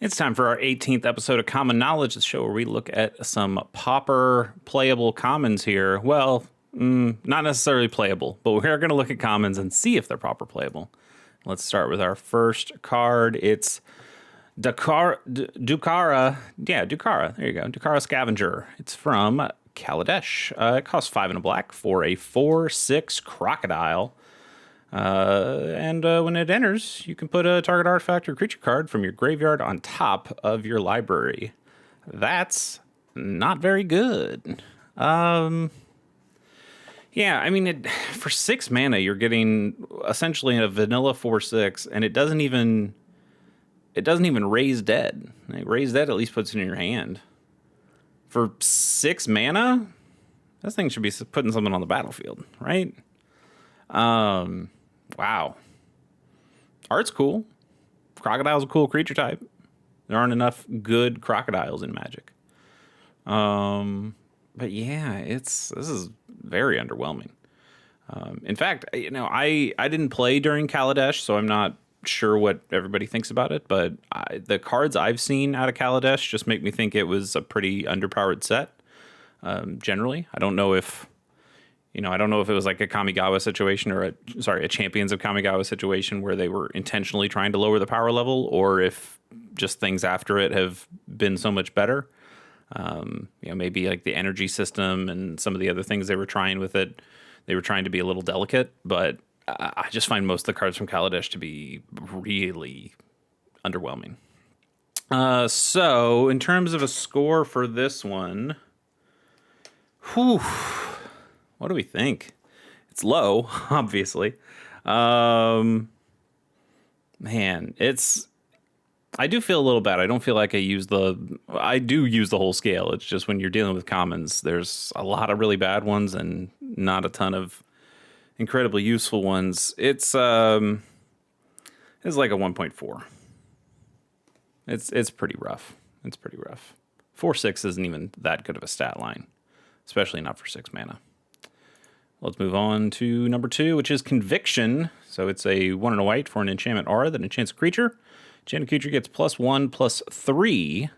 It's time for our 18th episode of Common Knowledge, the show where we look at some Pauper playable commons here. Well, not necessarily playable, but we're going to look at commons and see if they're Pauper playable. Let's start with our first card. It's Dukara. Yeah, Dukara. There you go. Dukara Scavenger. It's from Kaladesh. It costs 5 and a black for a 4/6 crocodile. And when it enters, you can put a target artifact or creature card from your graveyard on top of your library. That's not very good. Yeah, I mean, for 6 mana, you're getting essentially a vanilla 4/6, and it doesn't even raise dead. Like, raise dead at least puts it in your hand. For 6 mana, this thing should be putting something on the battlefield, right? Wow. Art's cool. Crocodile's a cool creature type. There aren't enough good crocodiles in Magic. But yeah, this is very underwhelming. In fact, I didn't play during Kaladesh, so I'm not sure what everybody thinks about it, but the cards I've seen out of Kaladesh just make me think it was a pretty underpowered set. Generally, I don't know if it was like a Kamigawa situation or a Champions of Kamigawa situation where they were intentionally trying to lower the power level, or if just things after it have been so much better. Maybe like the energy system and some of the other things they were trying with it, they were trying to be a little delicate, but I just find most of the cards from Kaladesh to be really underwhelming. So in terms of a score for this one, what do we think? It's low, obviously. Man, I do feel a little bad. I don't feel like I do use the whole scale. It's just when you're dealing with commons, there's a lot of really bad ones and not a ton of incredibly useful ones. It's like a 1.4. It's pretty rough. It's pretty rough. 4/6 isn't even that good of a stat line, especially not for 6 mana. Let's move on to number 2, which is Conviction. So it's a 1 and a white for an enchantment aura that enchants a creature. Enchanted creature gets +1/+3,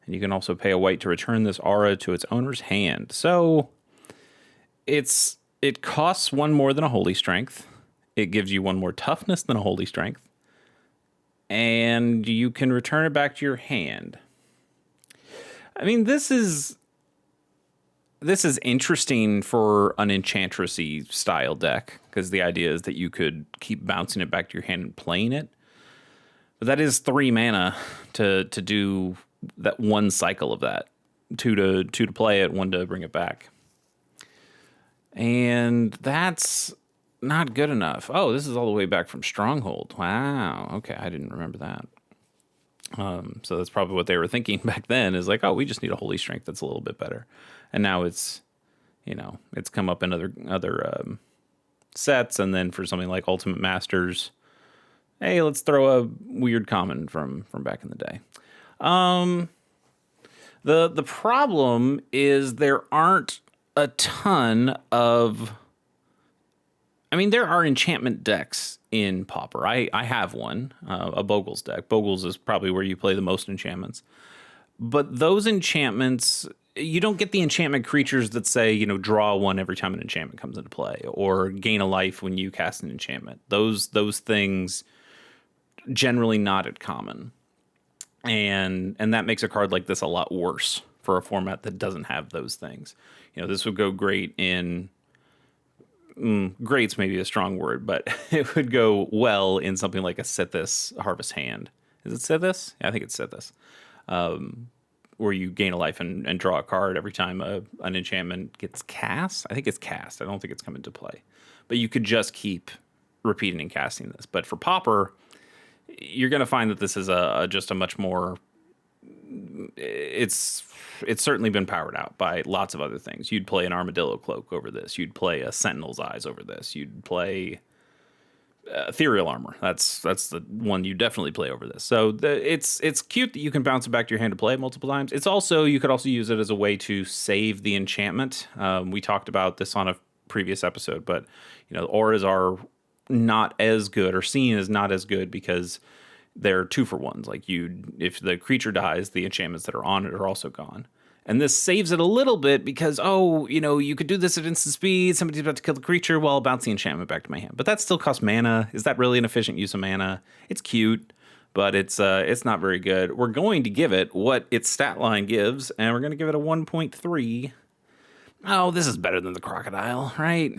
and you can also pay a white to return this aura to its owner's hand. So it costs 1 more than a Holy Strength. It gives you 1 more toughness than a Holy Strength, and you can return it back to your hand. I mean, this is interesting for an Enchantress-y style deck, because the idea is that you could keep bouncing it back to your hand and playing it. But that is 3 mana to do that one cycle of that. 2 to play it, 1 to bring it back. And that's not good enough. Oh, this is all the way back from Stronghold. Wow. Okay, I didn't remember that. So that's probably what they were thinking back then, is like, oh, we just need a Holy Strength that's a little bit better. And now it's come up in other sets, and then for something like Ultimate Masters, hey, let's throw a weird common from back in the day. The problem is there aren't a ton of... I mean, there are enchantment decks in Pauper. I have one, a Bogles deck. Bogles is probably where you play the most enchantments. But those enchantments, you don't get the enchantment creatures that say, draw 1 every time an enchantment comes into play, or gain a life when you cast an enchantment. Those things generally not at common. And that makes a card like this a lot worse for a format that doesn't have those things. This would go great in... great's maybe a strong word, but it would go well in something like a Sithis Harvest Hand. Is it Sithis? Yeah, I think it's Sithis. Where you gain a life and draw a card every time an enchantment gets cast. I think it's cast. I don't think it's come into play. But you could just keep repeating and casting this. But for Pauper, you're going to find that this is just a much more... It's certainly been powered out by lots of other things. You'd play an Armadillo Cloak over this. You'd play a Sentinel's Eyes over this. You'd play Ethereal Armor. That's the one you definitely play over this. So it's cute that you can bounce it back to your hand to play it multiple times. It's also, you could also use it as a way to save the enchantment. We talked about this on a previous episode, but auras are not as good, or seen as not as good, because they're 2-for-1s. Like if the creature dies, the enchantments that are on it are also gone. And this saves it a little bit because, you could do this at instant speed. Somebody's about to kill the creature. Well, I'll bounce the enchantment back to my hand. But that still costs mana. Is that really an efficient use of mana? It's cute, but it's not very good. We're going to give it what its stat line gives, and we're going to give it a 1.3. Oh, this is better than the crocodile, right?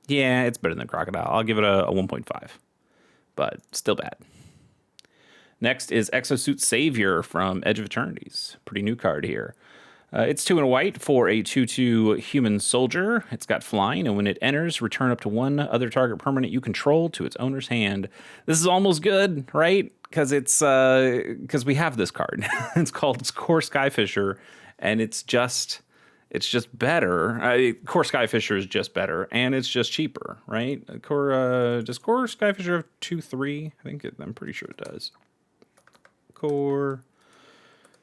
Yeah, it's better than the crocodile. I'll give it a 1.5, but still bad. Next is Exosuit Savior from Edge of Eternities. Pretty new card here. It's 2 and a white for a 2/2 human soldier. It's got flying, and when it enters, return up to one other target permanent you control to its owner's hand. This is almost good, right? Because we have this card. It's called Core Skyfisher, and it's just better. Core Skyfisher is just better, and it's just cheaper, right? Does Core Skyfisher have 2/3? I'm pretty sure it does. Core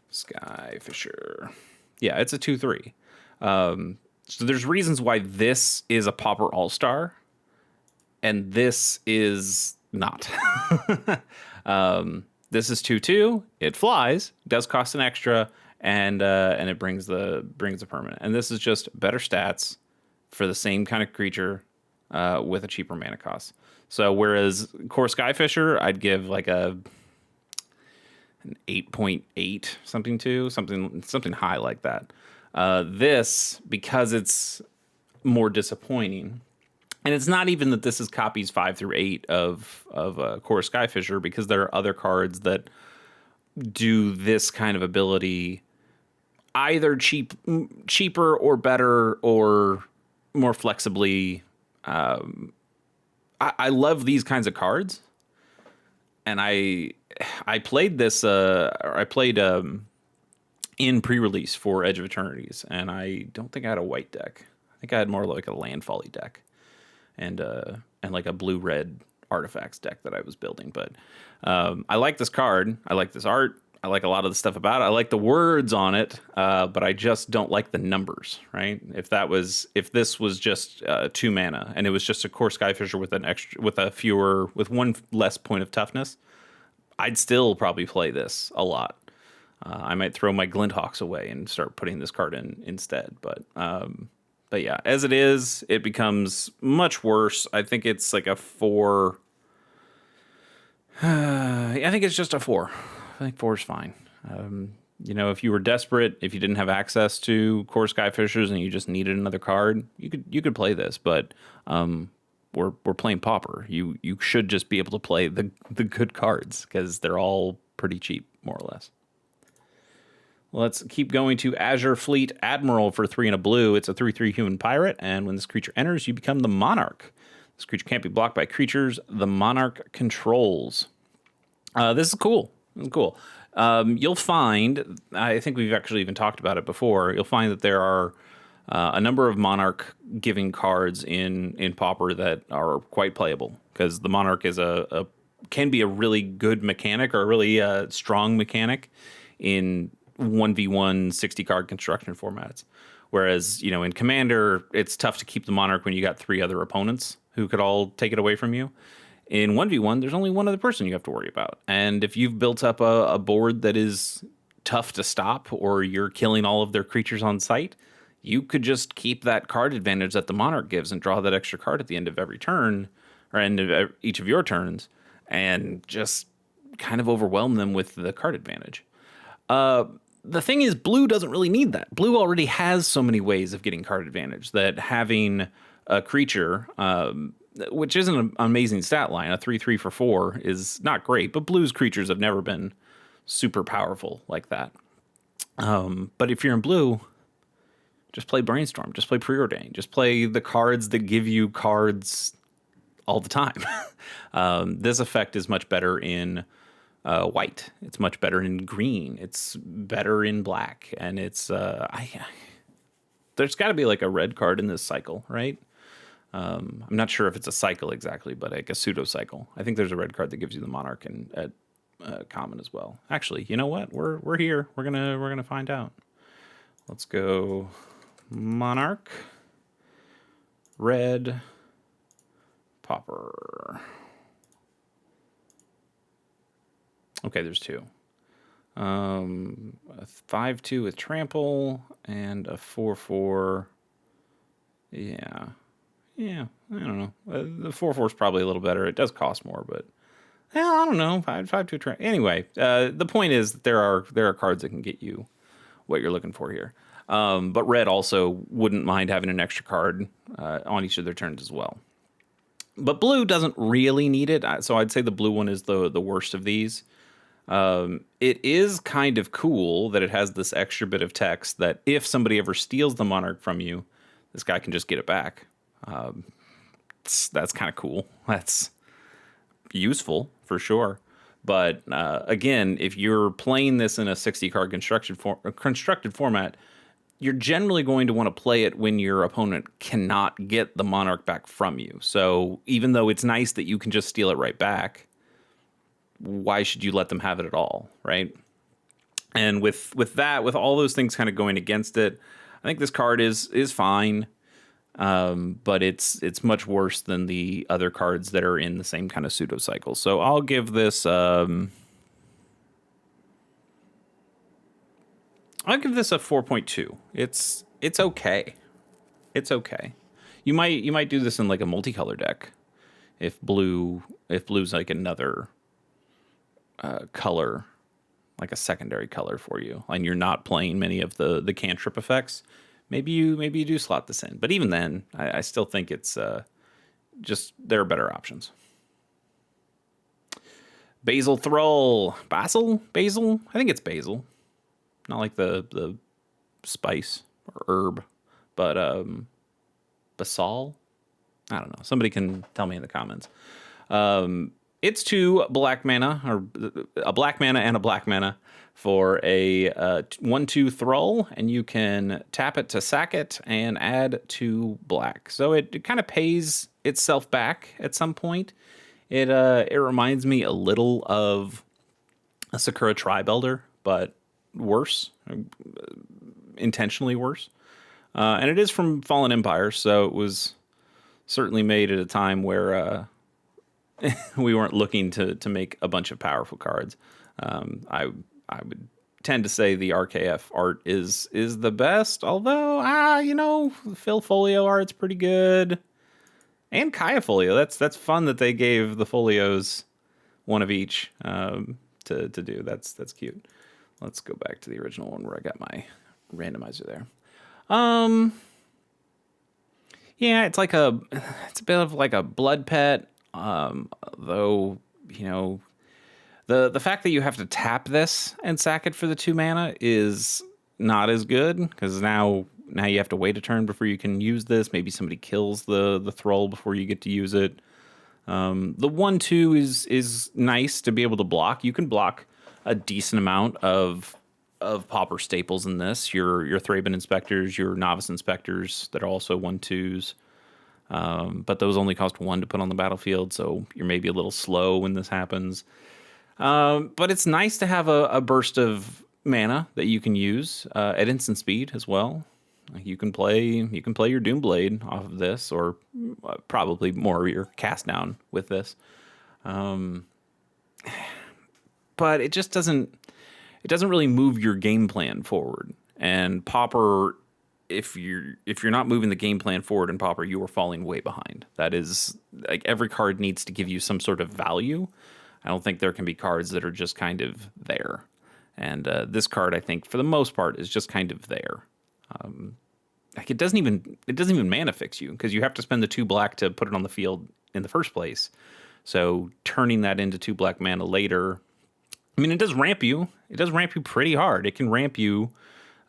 Skyfisher. Yeah, it's a 2/3. So there's reasons why this is a Pauper All-Star, and this is not. This is 2/2. It flies, does cost an extra, and it brings the permanent. And this is just better stats for the same kind of creature with a cheaper mana cost. So whereas Core Skyfisher, I'd give like an 8.8 something high like that. This, because it's more disappointing, and it's not even that this is copies 5 through 8 of Core Skyfisher, because there are other cards that do this kind of ability either cheaper or better or more flexibly. I love these kinds of cards, and I played this. I played in pre-release for Edge of Eternities, and I don't think I had a white deck. I think I had more like a Landfally deck, and like a blue-red artifacts deck that I was building. But I like this card. I like this art. I like a lot of the stuff about it. I like the words on it, but I just don't like the numbers. Right? If this was just 2 mana and it was just a Core Skyfisher with one less point of toughness, I'd still probably play this a lot. I might throw my Glinthawks away and start putting this card in instead. But yeah, as it is, it becomes much worse. I think it's like a 4. I think it's just a 4. I think 4 is fine. If you were desperate, if you didn't have access to Core Skyfishers and you just needed another card, you could play this. But we're playing Pauper. You should just be able to play the good cards because they're all pretty cheap, more or less. Let's keep going to Azure Fleet Admiral for 3 and a blue. It's a 3/3 human pirate, and when this creature enters, you become the Monarch. This creature can't be blocked by creatures the Monarch controls. This is cool. You'll find, I think we've actually even talked about it before, you'll find that there are a number of Monarch giving cards in Pauper that are quite playable, because the Monarch can be a really good mechanic, or a really strong mechanic in 1v1 60 card construction formats. Whereas, in Commander, it's tough to keep the Monarch when you got 3 other opponents who could all take it away from you. In 1v1, there's only one other person you have to worry about. And if you've built up a board that is tough to stop, or you're killing all of their creatures on sight, you could just keep that card advantage that the Monarch gives and draw that extra card at the end of every turn, or end of each of your turns, and just kind of overwhelm them with the card advantage. The thing is, blue doesn't really need that. Blue already has so many ways of getting card advantage that having a creature, which isn't an amazing stat line, a 3/3 for 4 is not great, but blue's creatures have never been super powerful like that. But if you're in blue, just play Brainstorm, just play Preordain, just play the cards that give you cards all the time. This effect is much better in white. It's much better in green. It's better in black. And it's there's got to be like a red card in this cycle, right? I'm not sure if it's a cycle exactly, but like a pseudo cycle. I think there's a red card that gives you the Monarch at common as well. Actually, you know what? We're here. We're gonna find out. Let's go Monarch, red, Pauper. Okay, there's two. A 5/2 with trample and a 4/4. Yeah. Yeah, I don't know. The 4/4 is probably a little better. It does cost more, but I don't know. 5/2 trample. Anyway, the point is that there are cards that can get you what you're looking for here. But red also wouldn't mind having an extra card on each of their turns as well. But blue doesn't really need it, so I'd say the blue one is the worst of these. It is kind of cool that it has this extra bit of text that if somebody ever steals the monarch from you, this guy can just get it back. That's kind of cool. That's useful for sure. But again, if you're playing this in a 60 card constructed format, you're generally going to want to play it when your opponent cannot get the monarch back from you. So even though it's nice that you can just steal it right back, why should you let them have it at all, right? And with all those things kind of going against it, I think this card is fine, but it's much worse than the other cards that are in the same kind of pseudo cycle. So I'll give this I'll give this a 4.2. It's okay. It's okay. You might do this in like a multicolor deck if blue's like another color, like a secondary color for you, and you're not playing many of the cantrip effects. Maybe you do slot this in, but even then, I still think it's just there are better options. Basil Thrall, Basil. I think it's basil, not like the spice or herb, but basal. I don't know. Somebody can tell me in the comments. It's 2 black mana, or a black mana and a black mana for a 1/2 Thrall, and you can tap it to sack it and add 2 black. So it kind of pays itself back at some point. It reminds me a little of a Sakura Tribe Elder, but worse, intentionally worse. And it is from Fallen Empire, so it was certainly made at a time where we weren't looking to make a bunch of powerful cards. I would tend to say the RKF art is the best, although Phil Folio art's pretty good, and Kaya Folio. That's fun that they gave the folios one of each to do. That's cute. Let's go back to the original one where I got my randomizer there. Yeah, it's a bit of like a blood pet. Though, the fact that you have to tap this and sack it for the 2 mana is not as good, because now you have to wait a turn before you can use this. Maybe somebody kills the Thrall before you get to use it. The 1/2 is nice to be able to block. You can block a decent amount of Pauper staples in this. Your Thraben Inspectors, your Novice Inspectors that are also 1/2s. But those only cost 1 to put on the battlefield, so you're maybe a little slow when this happens. But it's nice to have a burst of mana that you can use at instant speed as well. You can play your Doomblade off of this, or probably more of your cast down with this. But it just doesn't really move your game plan forward. And Pauper, if you're not moving the game plan forward in Pauper, you are falling way behind. That is, like, every card needs to give you some sort of value. I don't think there can be cards that are just kind of there. And this card, I think, for the most part, is just kind of there. Like, it doesn't even mana fix you, because you have to spend the 2 black to put it on the field in the first place. So turning that into 2 black mana later, I mean, it does ramp you. It does ramp you pretty hard. It can ramp you.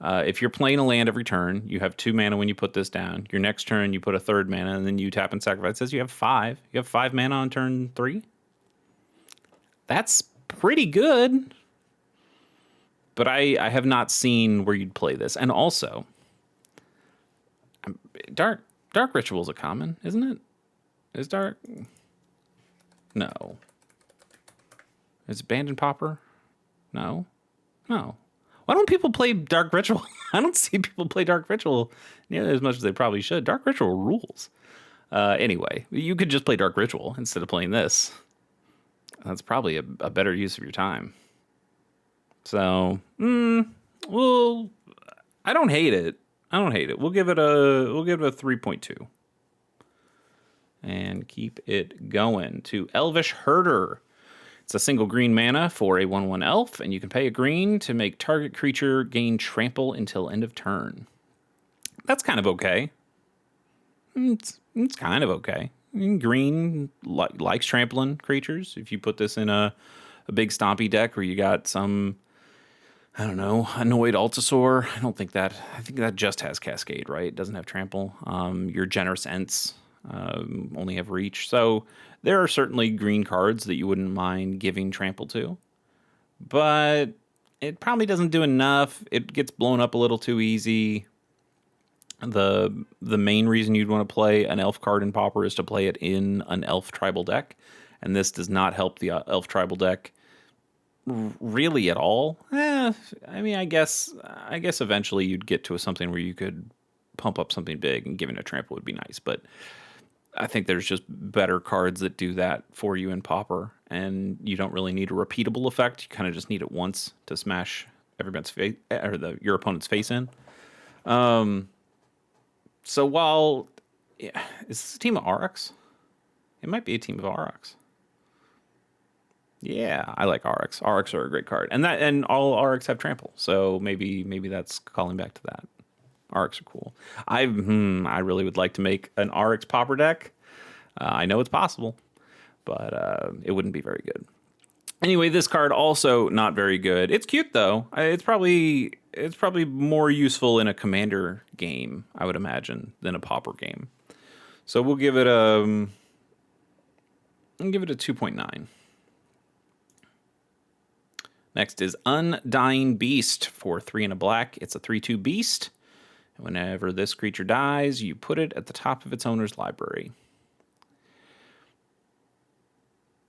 If you're playing a land every turn, you have 2 mana when you put this down. Your next turn, you put a 3rd mana, and then you tap and sacrifice. It says you have 5. You have 5 mana on turn 3. That's pretty good. But I have not seen where you'd play this. And also, Dark Ritual's a common, isn't it? Is Dark? No. Is Abandoned Pauper? No. Why don't people play Dark Ritual? I don't see people play Dark Ritual nearly as much as they probably should. Dark Ritual rules. Anyway, you could just play Dark Ritual instead of playing this. That's probably a better use of your time. So, well, I don't hate it. I don't hate it. We'll give it a 3.2. And keep it going to Elvish Herder. It's a single green mana for a 1/1 elf, and you can pay a green to make target creature gain trample until end of turn. That's kind of okay. It's kind of okay. Green likes trampling creatures. If you put this in a big stompy deck where you got some, I don't know, annoyed Altasaur. I think that just has Cascade, right? It doesn't have trample. Your Generous Ents only have reach. So there are certainly green cards that you wouldn't mind giving trample to. But it probably doesn't do enough. It gets blown up a little too easy. The main reason you'd want to play an elf card in Pauper is to play it in an elf tribal deck. And this does not help the elf tribal deck really at all. I mean, I guess eventually you'd get to something where you could pump up something big, and giving a trample would be nice. But I think there's just better cards that do that for you in Pauper, and you don't really need a repeatable effect. You kind of just need it once to smash everybody's face or your opponent's face in. So while is this a team of Aurochs? It might be a team of Aurochs. Yeah, I like Aurochs. Aurochs are a great card, and all Aurochs have trample, so maybe that's calling back to that. Aurochs are cool. I really would like to make an Aurochs Pauper deck. I know it's possible, but it wouldn't be very good. Anyway, this card also not very good. It's cute though. It's probably more useful in a Commander game, I would imagine, than a Pauper game. So we'll give it a 2.9. Next is Undying Beast for 3 and a black. It's a 3/2 beast. Whenever this creature dies, you put it at the top of its owner's library.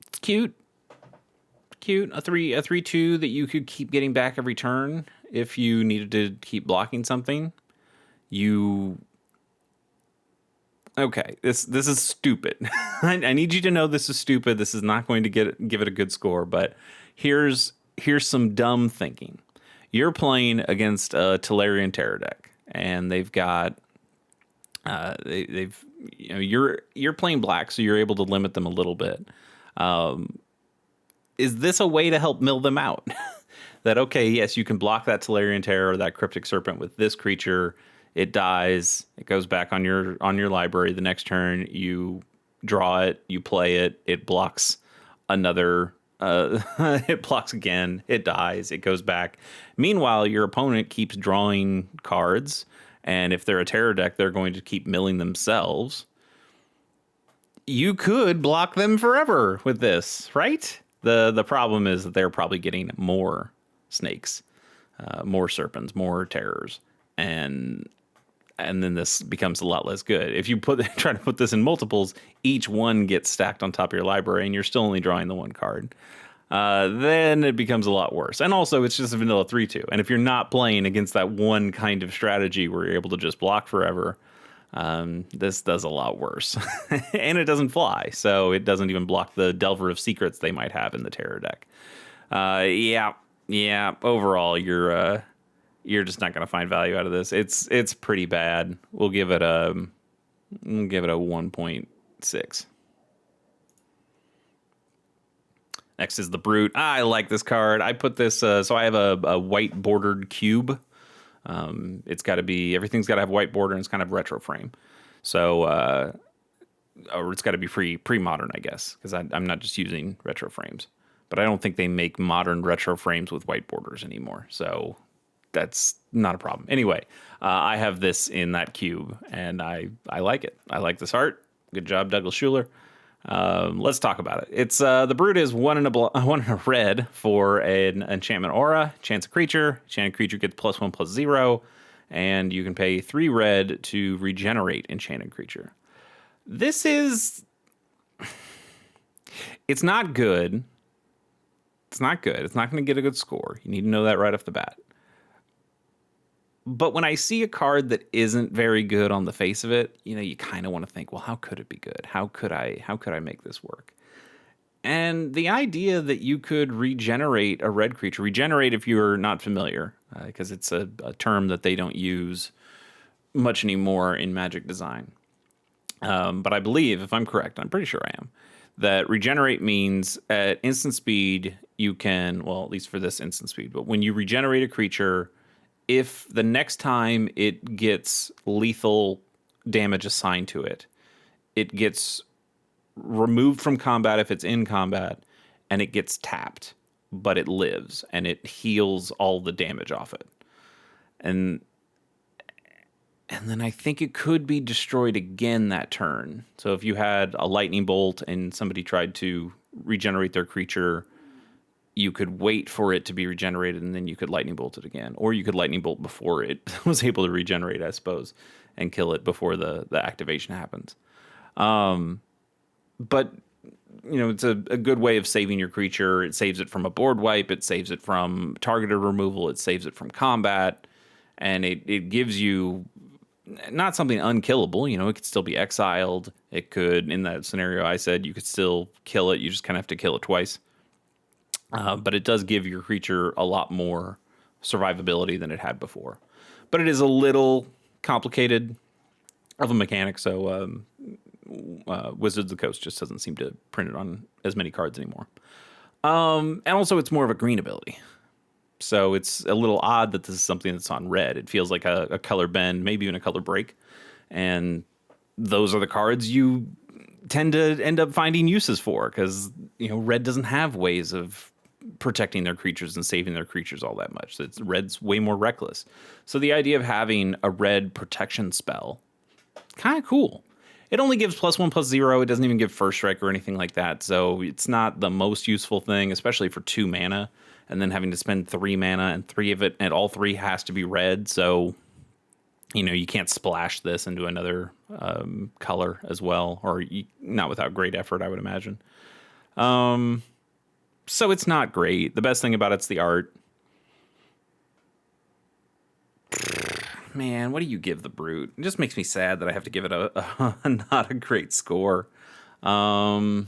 It's cute. Cute. A 3/2 that you could keep getting back every turn if you needed to keep blocking something. Okay, this is stupid. I need you to know this is stupid. This is not going to give it a good score, but here's some dumb thinking. You're playing against a Tolarian Terror deck, and they've got you're playing black, so you're able to limit them a little bit. Is this a way to help mill them out? That okay, yes, you can block that Tolarian Terror or that Cryptic Serpent with this creature. It dies. It goes back on your library. The next turn, you draw it, you play it. It blocks another. It blocks again. It dies. It goes back. Meanwhile, your opponent keeps drawing cards, and if they're a terror deck, they're going to keep milling themselves. You could block them forever with this, right? The problem is that they're probably getting more snakes, more serpents, more terrors, and then this becomes a lot less good. If you try to put this in multiples, each one gets stacked on top of your library, and you're still only drawing the one card. Then it becomes a lot worse. And also, it's just a vanilla 3/2. And if you're not playing against that one kind of strategy where you're able to just block forever, this does a lot worse. And it doesn't fly, so it doesn't even block the Delver of Secrets they might have in the Terror deck. Yeah. Overall, you're just not going to find value out of this. It's pretty bad. We'll give it a 1.6. Next is the Brute. I like this card. I put this so I have a white bordered cube. Everything's got to have white border, and it's kind of retro frame. So or it's got to be pre-modern, I guess, because I'm not just using retro frames. But I don't think they make modern retro frames with white borders anymore. So that's not a problem. Anyway, I have this in that cube, and I like it. I like this art. Good job, Douglas Schuler. Let's talk about it. It's the Brute is 1 and a red for an enchantment aura. Chance a creature. Enchanted creature gets +1/+0, and you can pay 3 red to regenerate enchanted creature. This is. It's not good. It's not good. It's not going to get a good score. You need to know that right off the bat. But when I see a card that isn't very good on the face of it, you kind of want to think, well, how could it be good? How could I make this work? And the idea that you could regenerate a red creature, regenerate if you're not familiar, because it's a term that they don't use much anymore in Magic design. But I believe, if I'm correct, I'm pretty sure I am, that regenerate means at instant speed, you can, well, at least for this instant speed, but when you regenerate a creature, if the next time it gets lethal damage assigned to it, it gets removed from combat if it's in combat, and it gets tapped, but it lives and it heals all the damage off it. And then I think it could be destroyed again that turn. So if you had a lightning bolt and somebody tried to regenerate their creature, you could wait for it to be regenerated and then you could lightning bolt it again. Or you could lightning bolt before it was able to regenerate, I suppose, and kill it before the activation happens. But, it's a good way of saving your creature. It saves it from a board wipe. It saves it from targeted removal. It saves it from combat. And it gives you not something unkillable. It could still be exiled. It could, in that scenario I said, you could still kill it. You just kind of have to kill it twice. But it does give your creature a lot more survivability than it had before. But it is a little complicated of a mechanic, so Wizards of the Coast just doesn't seem to print it on as many cards anymore. And also, it's more of a green ability. So it's a little odd that this is something that's on red. It feels like a color bend, maybe even a color break. And those are the cards you tend to end up finding uses for, because red doesn't have ways of protecting their creatures and saving their creatures all that much. Red's way more reckless. So the idea of having a red protection spell, kind of cool. It only gives +1/+0. It doesn't even give first strike or anything like that. So it's not the most useful thing, especially for 2 mana, and then having to spend 3 mana and 3 of it, and all 3 has to be red. So, you can't splash this into another color as well, or not without great effort, I would imagine. So it's not great. The best thing about it's the art. Man, what do you give the Brute? It just makes me sad that I have to give it a not a great score. I'm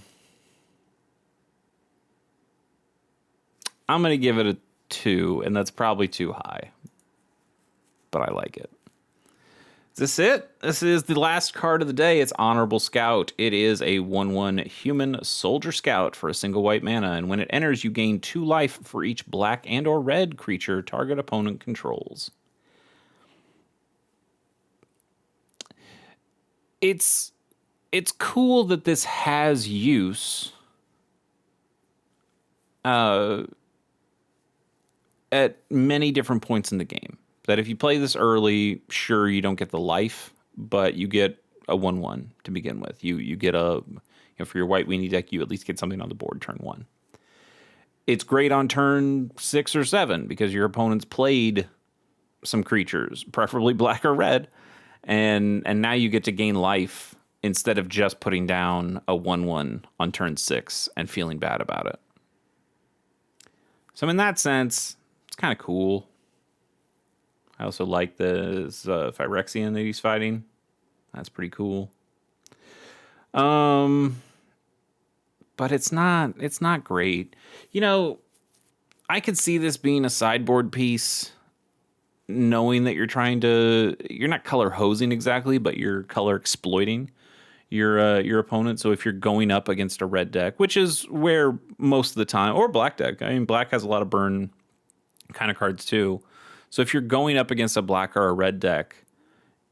going to give it a 2, and that's probably too high. But I like it. Is this it? This is the last card of the day. It's Honorable Scout. It is a 1/1 human soldier scout for a single white mana, and when it enters, you gain 2 life for each black and or red creature target opponent controls. It's cool that this has use at many different points in the game. That if you play this early, sure, you don't get the life, but you get a 1/1 to begin with. You get for your white weenie deck, you at least get something on the board turn 1. It's great on turn 6 or 7 because your opponent's played some creatures, preferably black or red, and now you get to gain life instead of just putting down a 1/1 on turn 6 and feeling bad about it. So in that sense, it's kind of cool. I also like this Phyrexian that he's fighting. That's pretty cool. But it's not great. I could see this being a sideboard piece, knowing that you're not color hosing exactly, but you're color exploiting your opponent. So if you're going up against a red deck, which is where most of the time, or black deck, I mean, black has a lot of burn kind of cards too. So if you're going up against a black or a red deck,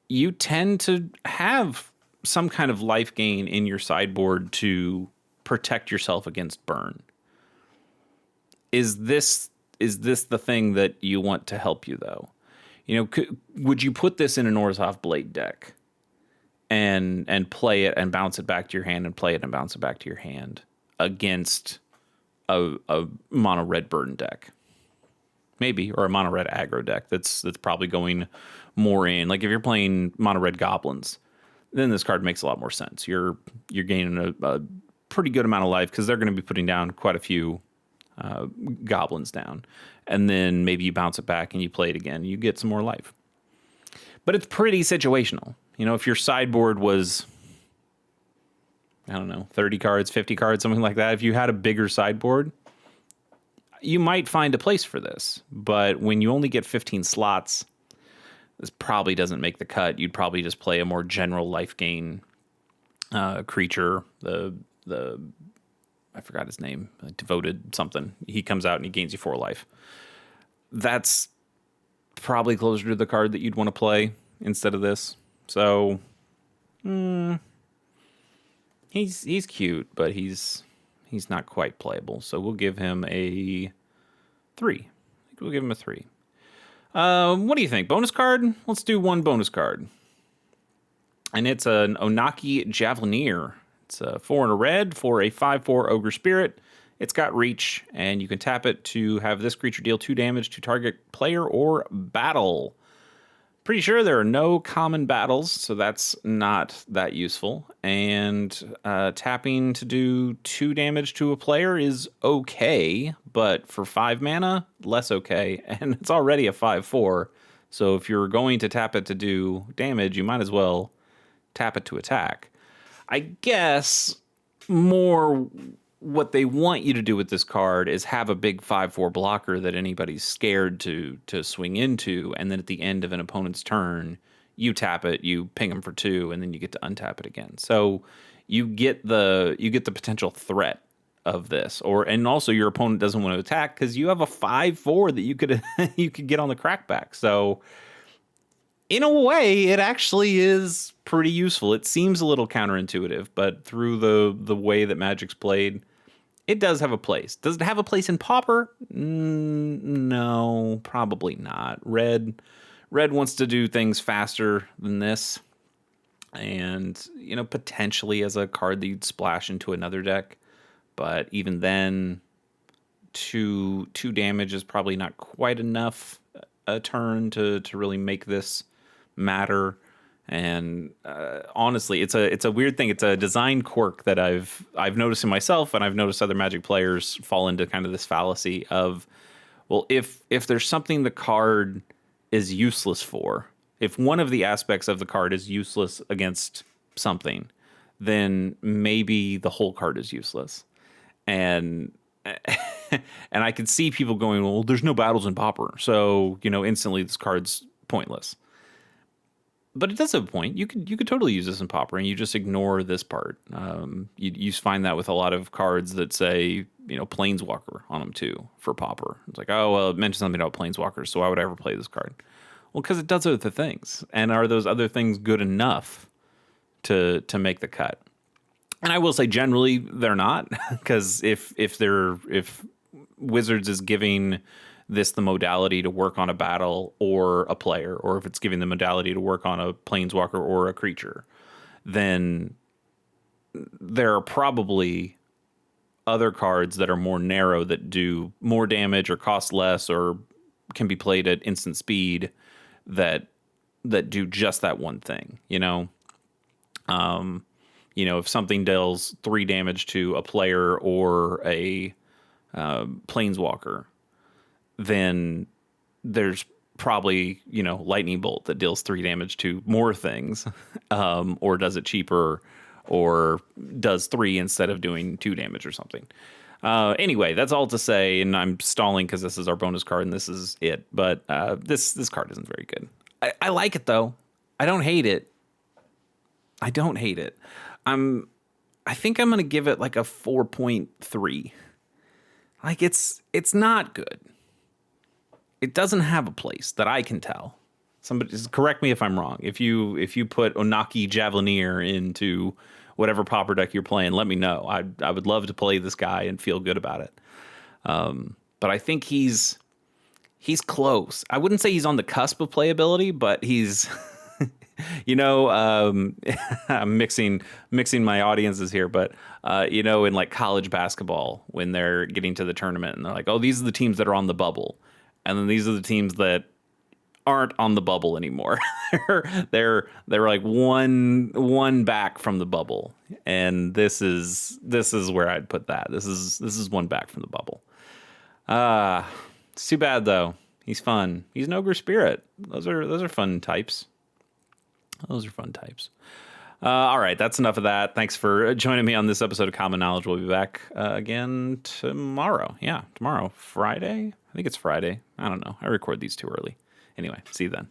you tend to have some kind of life gain in your sideboard to protect yourself against burn. Is this the thing that you want to help you, though? Would you put this in an Orzhov Blade deck and play it and bounce it back to your hand and play it and bounce it back to your hand against a mono red burn deck? Maybe, or a mono red aggro deck that's probably going more in. Like if you're playing mono red goblins, then this card makes a lot more sense. You're gaining a pretty good amount of life because they're going to be putting down quite a few goblins down, and then maybe you bounce it back and you play it again. You get some more life, but it's pretty situational. If your sideboard was, I don't know, 30 cards, 50 cards, something like that. If you had a bigger sideboard, you might find a place for this. But when you only get 15 slots, this probably doesn't make the cut. You'd probably just play a more general life gain creature. The I forgot his name, devoted something. He comes out and he gains you 4 life. That's probably closer to the card that you'd want to play instead of this. So he's cute, but he's not quite playable. So we'll give him a 3. I think we'll give him a 3. What do you think? Bonus card? Let's do one bonus card. And it's an Onaki Javelineer. It's a 4 and a red for a 5/4 Ogre Spirit. It's got reach, and you can tap it to have this creature deal 2 damage to target player or battle. Pretty sure there are no common battles, so that's not that useful. And tapping to do 2 damage to a player is okay, but for 5 mana, less okay. And it's already a 5/4, so if you're going to tap it to do damage, you might as well tap it to attack. I guess more what they want you to do with this card is have a big 5/4 blocker that anybody's scared to swing into, and then at the end of an opponent's turn, you tap it, you ping them for 2, and then you get to untap it again. So you get the potential threat of this, and also your opponent doesn't want to attack because you have a 5/4 that you could you could get on the crackback. So in a way, it actually is pretty useful. It seems a little counterintuitive, but through the way that Magic's played, it does have a place. Does it have a place in Pauper? No, probably not. Red wants to do things faster than this, and potentially as a card that you'd splash into another deck. But even then, two damage is probably not quite enough a turn to really make this matter. And honestly, it's a weird thing. It's a design quirk that I've noticed in myself, and I've noticed other Magic players fall into kind of this fallacy of, well, if there's something the card is useless for, if one of the aspects of the card is useless against something, then maybe the whole card is useless. And and I can see people going, well, there's no battles in Pauper, so instantly this card's pointless. But it does have a point. You could totally use this in Pauper, and you just ignore this part. You find that with a lot of cards that say Planeswalker on them too for Pauper. It's like, oh well, it mentions something about Planeswalkers, so why would I ever play this card? Well, because it does other things, and are those other things good enough to make the cut? And I will say, generally, they're not, because if Wizards is giving this the modality to work on a battle or a player, or if it's giving the modality to work on a planeswalker or a creature, then there are probably other cards that are more narrow that do more damage or cost less or can be played at instant speed that do just that one thing. If something deals 3 damage to a player or a planeswalker, then there's probably, Lightning Bolt that deals 3 damage to more things, or does it cheaper, or does 3 instead of doing 2 damage or something. Anyway, that's all to say, and I'm stalling because this is our bonus card and this is it. But this card isn't very good. I like it though. I don't hate it. I think I'm gonna give it like a 4.3. Like it's not good. It doesn't have a place that I can tell. Somebody just correct me if I'm wrong. If you put Onaki Javelineer into whatever Pauper deck you're playing, let me know. I would love to play this guy and feel good about it. But I think he's close. I wouldn't say he's on the cusp of playability, but he's I'm mixing my audiences here, but in like college basketball, when they're getting to the tournament and they're like, oh, these are the teams that are on the bubble. And then these are the teams that aren't on the bubble anymore. they're like one back from the bubble, and this is where I'd put that. This is one back from the bubble. It's too bad though. He's fun. He's an ogre spirit. Those are fun types. All right, that's enough of that. Thanks for joining me on this episode of Common Knowledge. We'll be back again tomorrow. Yeah, tomorrow, Friday. I think it's Friday. I don't know. I record these too early. Anyway, see you then.